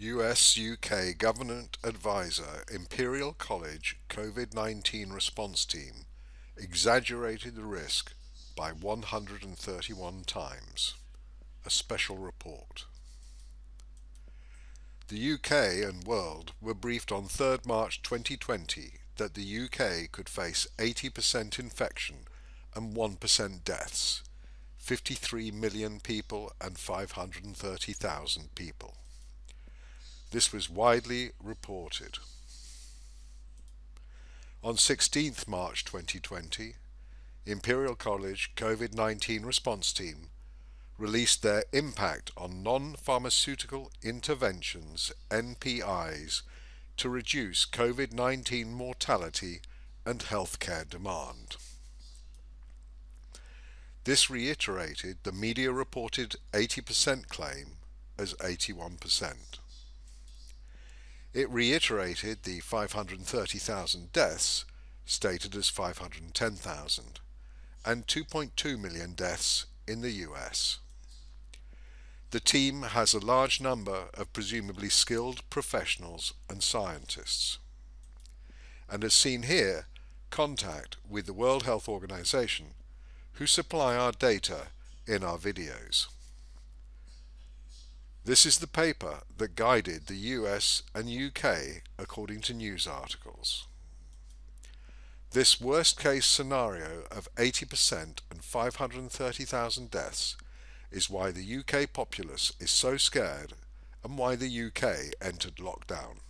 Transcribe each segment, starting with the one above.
US-UK Government Advisor Imperial College COVID-19 Response Team exaggerated the risk by 131 times. A special report. The UK and world were briefed on 3rd March 2020 that the UK could face 80% infection and 1% deaths, 53 million people and 530,000 people. This was widely reported. On 16th March 2020, Imperial College COVID-19 Response Team released their Impact on Non-Pharmaceutical Interventions (NPIs) to reduce COVID-19 mortality and healthcare demand. This reiterated the media-reported 80% claim as 81%. It reiterated the 530,000 deaths stated as 510,000 and 2.2 million deaths in the US. The team has a large number of presumably skilled professionals and scientists, and as seen here, contact with the World Health Organization, who supply our data in our videos. This is the paper that guided the US and UK according to news articles. This worst-case scenario of 80% and 530,000 deaths is why the UK populace is so scared and why the UK entered lockdown.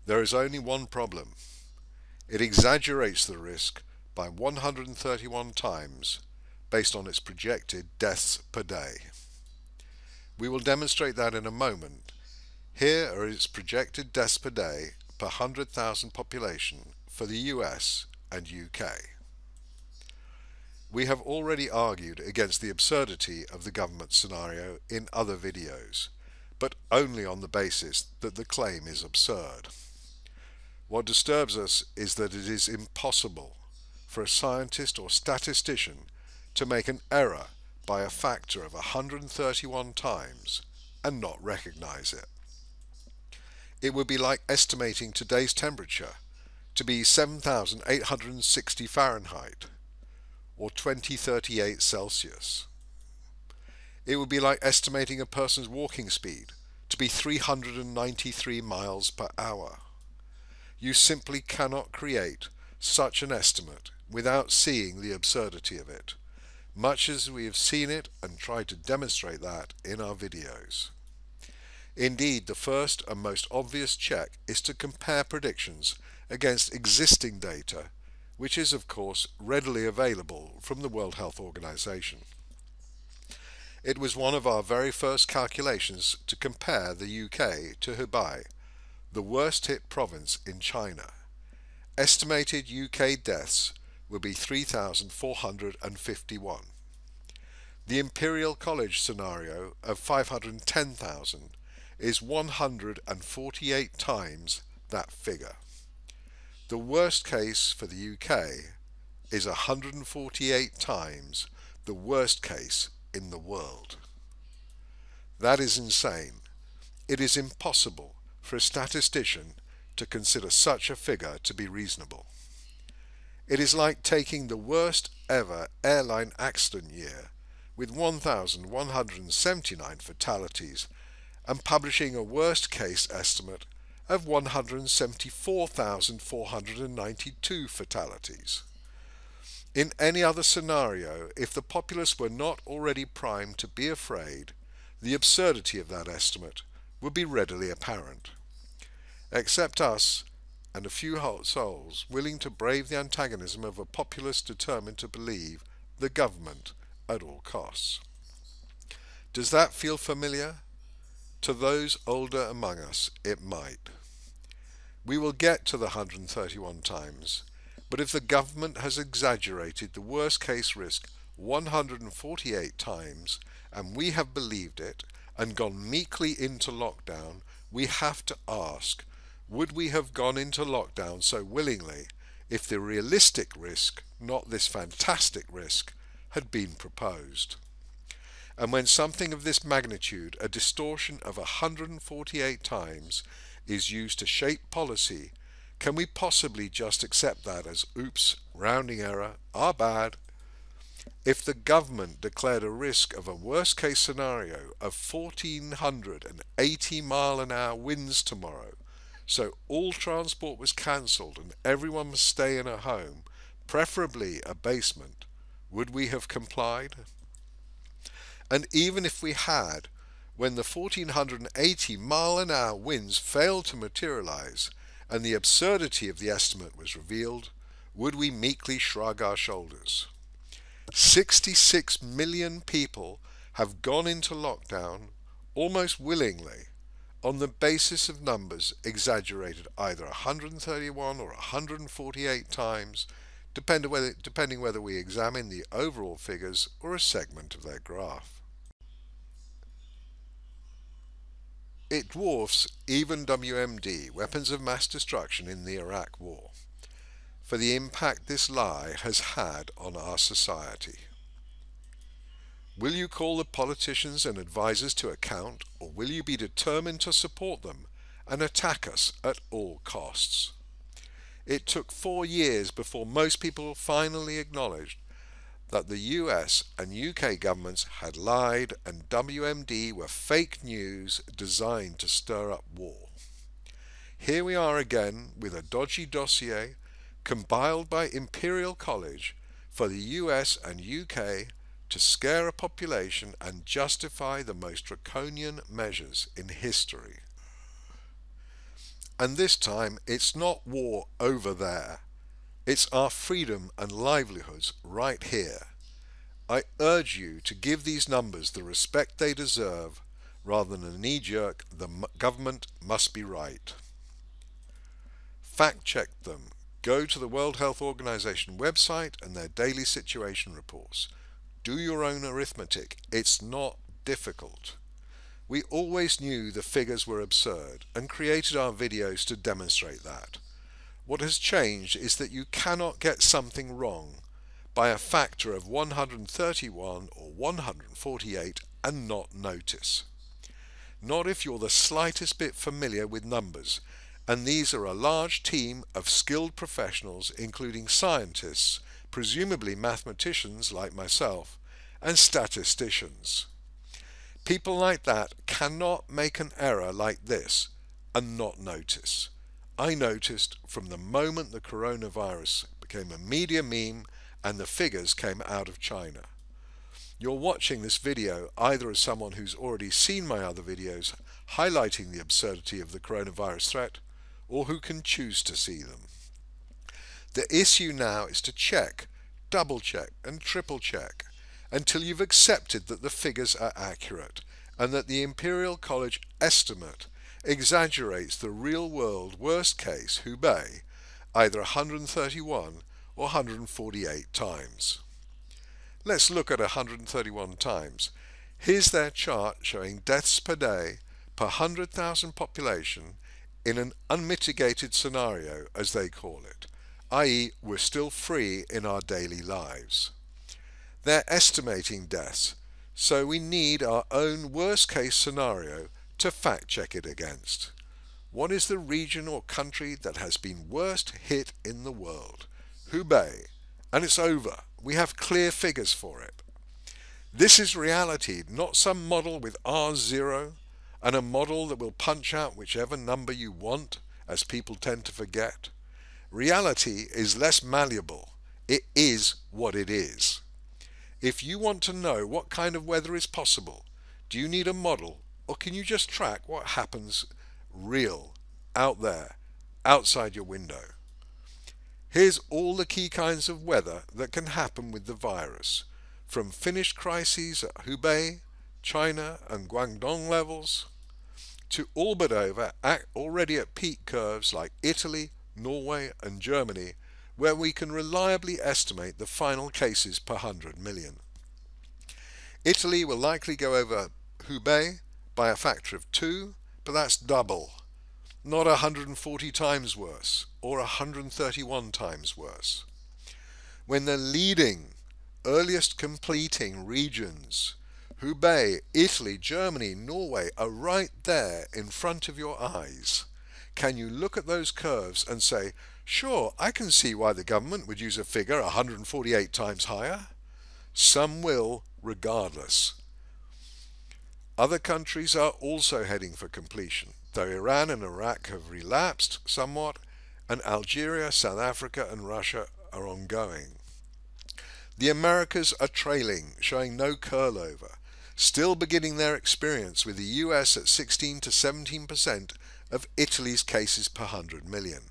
There is only one problem. It exaggerates the risk by 131 times based on its projected deaths per day. We will demonstrate that in a moment. Here are its projected deaths per day per 100,000 population for the US and UK. We have already argued against the absurdity of the government scenario in other videos, but only on the basis that the claim is absurd. What disturbs us is that it is impossible for a scientist or statistician to make an error by a factor of 131 times and not recognize it. It would be like estimating today's temperature to be 7,860 Fahrenheit or 2038 Celsius. It would be like estimating a person's walking speed to be 393 miles per hour. You simply cannot create such an estimate without seeing the absurdity of it, much as we have seen it and tried to demonstrate that in our videos. Indeed, the first and most obvious check is to compare predictions against existing data, which is of course readily available from the World Health Organization. It was one of our very first calculations to compare the UK to Hubei, the worst hit province in China. Estimated UK deaths will be 3,451. The Imperial College scenario of 510,000 is 148 times that figure. The worst case for the UK is 148 times the worst case in the world. That is insane. It is impossible for a statistician to consider such a figure to be reasonable. It is like taking the worst ever airline accident year with 1,179 fatalities and publishing a worst case estimate of 174,492 fatalities. In any other scenario, if the populace were not already primed to be afraid, the absurdity of that estimate would be readily apparent. Except us and a few hot souls willing to brave the antagonism of a populace determined to believe the government at all costs. Does that feel familiar? To those older among us, it might. We will get to the 131 times, but if the government has exaggerated the worst case risk 148 times, and we have believed it and gone meekly into lockdown, we have to ask, would we have gone into lockdown so willingly if the realistic risk, not this fantastic risk, had been proposed? And when something of this magnitude, a distortion of 148 times, is used to shape policy, can we possibly just accept that as oops, rounding error, our bad? If the government declared a risk of a worst case scenario of 1480 mile an hour winds tomorrow, so all transport was cancelled and everyone must stay in a home, preferably a basement, would we have complied? And even if we had, when the 1480 mile an hour winds failed to materialize and the absurdity of the estimate was revealed, would we meekly shrug our shoulders? 66 million people have gone into lockdown almost willingly on the basis of numbers exaggerated either 131 or 148 times, depending whether we examine the overall figures or a segment of their graph. It dwarfs even WMD, weapons of mass destruction, in the Iraq War, for the impact this lie has had on our society. Will you call the politicians and advisers to account, or will you be determined to support them and attack us at all costs? It took 4 years before most people finally acknowledged that the US and UK governments had lied and WMD were fake news designed to stir up war. Here we are again with a dodgy dossier compiled by Imperial College for the US and UK to scare a population and justify the most draconian measures in history. And this time it's not war over there. It's our freedom and livelihoods right here. I urge you to give these numbers the respect they deserve rather than a knee-jerk, the government must be right. Fact-check them. Go to the World Health Organization website and their daily situation reports. Do your own arithmetic. It's not difficult. We always knew the figures were absurd and created our videos to demonstrate that. What has changed is that you cannot get something wrong by a factor of 131 or 148 and not notice. Not if you're the slightest bit familiar with numbers, and these are a large team of skilled professionals including scientists, presumably mathematicians like myself, and statisticians. People like that cannot make an error like this and not notice. I noticed from the moment the coronavirus became a media meme and the figures came out of China. You're watching this video either as someone who's already seen my other videos highlighting the absurdity of the coronavirus threat, or who can choose to see them. The issue now is to check, double check and triple check until you've accepted that the figures are accurate and that the Imperial College estimate exaggerates the real-world worst case Hubei either 131 or 148 times. Let's look at 131 times. Here's their chart showing deaths per day per 100,000 population in an unmitigated scenario, as they call it, i.e. we're still free in our daily lives. They're estimating deaths, so we need our own worst case scenario to fact check it against. What is the region or country that has been worst hit in the world? Hubei. And it's over. We have clear figures for it. This is reality, not some model with R0 and a model that will punch out whichever number you want, as people tend to forget. Reality is less malleable. It is what it is. If you want to know what kind of weather is possible, do you need a model, or can you just track what happens real, out there, outside your window? Here's all the key kinds of weather that can happen with the virus, from finished crises at Hubei, China and Guangdong levels, to all but over, already at peak curves like Italy, Norway and Germany, where we can reliably estimate the final cases per 100 million. Italy will likely go over Hubei by a factor of 2, but that's double, not 140 times worse or 131 times worse. When the leading, earliest completing regions Hubei, Italy, Germany, Norway are right there in front of your eyes. Can you look at those curves and say, sure, I can see why the government would use a figure 148 times higher? Some will, regardless. Other countries are also heading for completion, though Iran and Iraq have relapsed somewhat, and Algeria, South Africa and Russia are ongoing. The Americas are trailing, showing no curl-over, still beginning their experience with the US at 16 to 17% of Italy's cases per 100 million.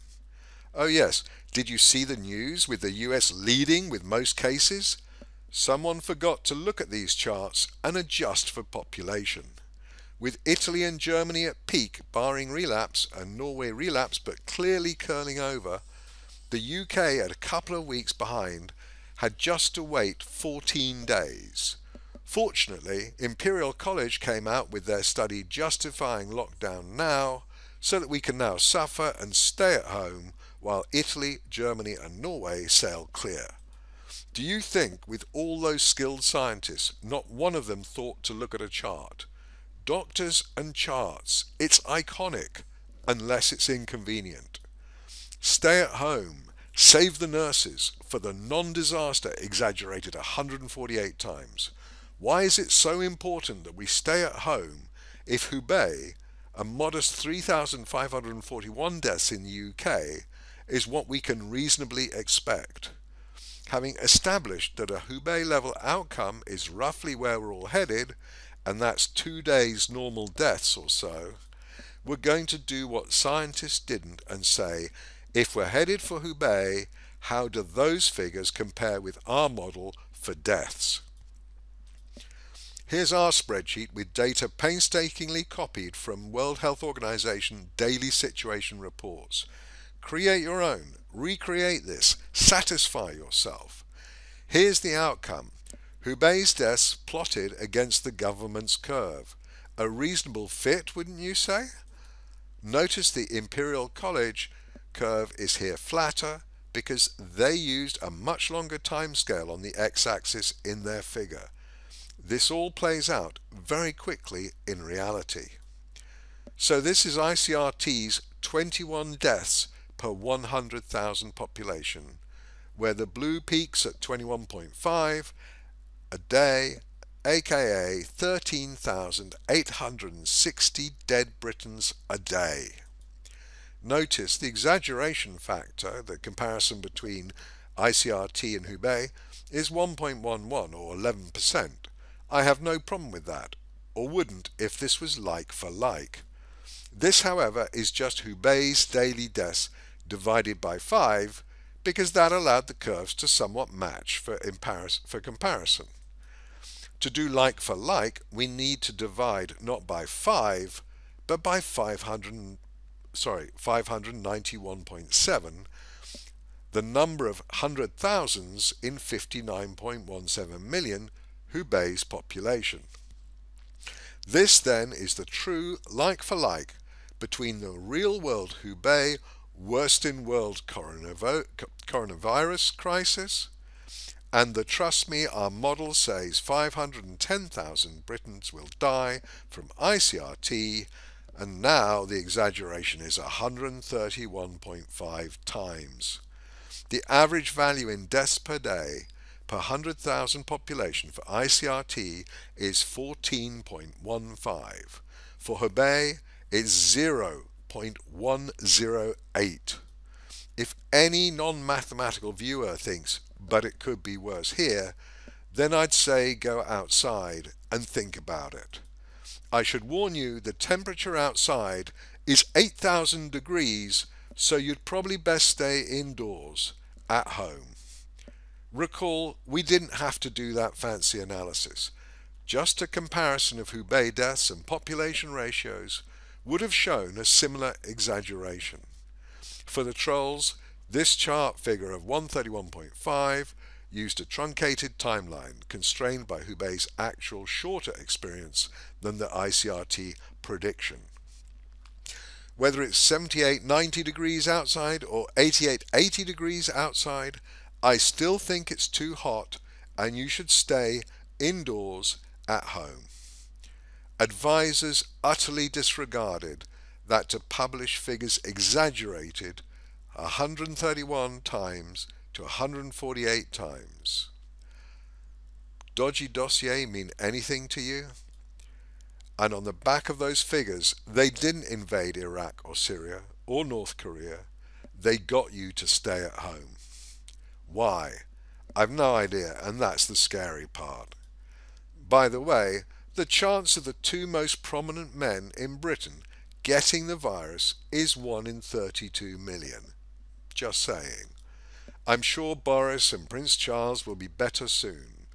Oh yes, did you see the news with the US leading with most cases? Someone forgot to look at these charts and adjust for population. With Italy and Germany at peak, barring relapse, and Norway relapse but clearly curling over, the UK at a couple of weeks behind had just to wait 14 days. Fortunately, Imperial College came out with their study justifying lockdown now, so that we can now suffer and stay at home while Italy, Germany and Norway sail clear. Do you think, with all those skilled scientists, not one of them thought to look at a chart? Doctors and charts, it's iconic, unless it's inconvenient. Stay at home, save the nurses, for the non-disaster exaggerated 148 times. Why is it so important that we stay at home if Hubei, a modest 3,541 deaths in the UK, is what we can reasonably expect? Having established that a Hubei level outcome is roughly where we're all headed, and that's 2 days normal deaths or so, we're going to do what scientists didn't and say, if we're headed for Hubei, how do those figures compare with our model for deaths? Here's our spreadsheet with data painstakingly copied from World Health Organization daily situation reports. Create your own, recreate this, satisfy yourself. Here's the outcome. Hubei's deaths plotted against the government's curve. A reasonable fit, wouldn't you say? Notice the Imperial College curve is here flatter because they used a much longer timescale on the x-axis in their figure. This all plays out very quickly in reality. So this is ICRT's 21 deaths per 100,000 population, where the blue peaks at 21.5 a day, aka 13,860 dead Britons a day. Notice the exaggeration factor, the comparison between ICRT and Hubei, is 1.11 or 11%. I have no problem with that, or wouldn't if this was like for like. This, however, is just Hubei's daily deaths divided by 5, because that allowed the curves to somewhat match for comparison. To do like for like, we need to divide not by 5, but by 591.7, the number of 100,000s in 59.17 million Hubei's population. This then is the true like for like between the real world Hubei worst in world coronavirus crisis and the trust me our model says 510,000 Britons will die from ICRT, and now the exaggeration is 131.5 times. The average value in deaths per day per 100,000 population for ICRT is 14.15. For Hubei, it's 0.108. If any non-mathematical viewer thinks, but it could be worse here, then I'd say go outside and think about it. I should warn you the temperature outside is 8,000 degrees, so you'd probably best stay indoors, at home. Recall, we didn't have to do that fancy analysis. Just a comparison of Hubei deaths and population ratios would have shown a similar exaggeration. For the trolls, this chart figure of 131.5 used a truncated timeline constrained by Hubei's actual shorter experience than the ICRT prediction. Whether it's 78-90 degrees outside or 88-80 degrees outside, I still think it's too hot and you should stay indoors at home. Advisors utterly disregarded that to publish figures exaggerated 131 times to 148 times. Dodgy dossier mean anything to you? And on the back of those figures, they didn't invade Iraq or Syria or North Korea. They got you to stay at home. Why? I've no idea, and that's the scary part. By the way, the chance of the two most prominent men in Britain getting the virus is 1 in 32 million. Just saying. I'm sure Boris and Prince Charles will be better soon.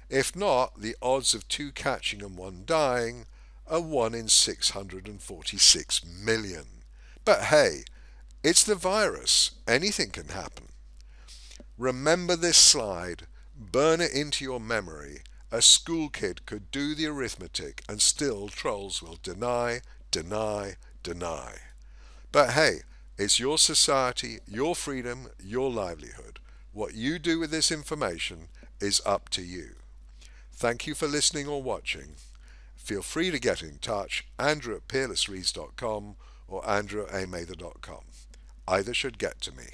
If not, the odds of 2 catching and 1 dying are 1 in 646 million. But hey, it's the virus. Anything can happen. Remember this slide. Burn it into your memory. A school kid could do the arithmetic and still trolls will deny, deny, deny. But hey, it's your society, your freedom, your livelihood. What you do with this information is up to you. Thank you for listening or watching. Feel free to get in touch, Andrew at peerlessreads.com or andrew@amather.com. Either should get to me.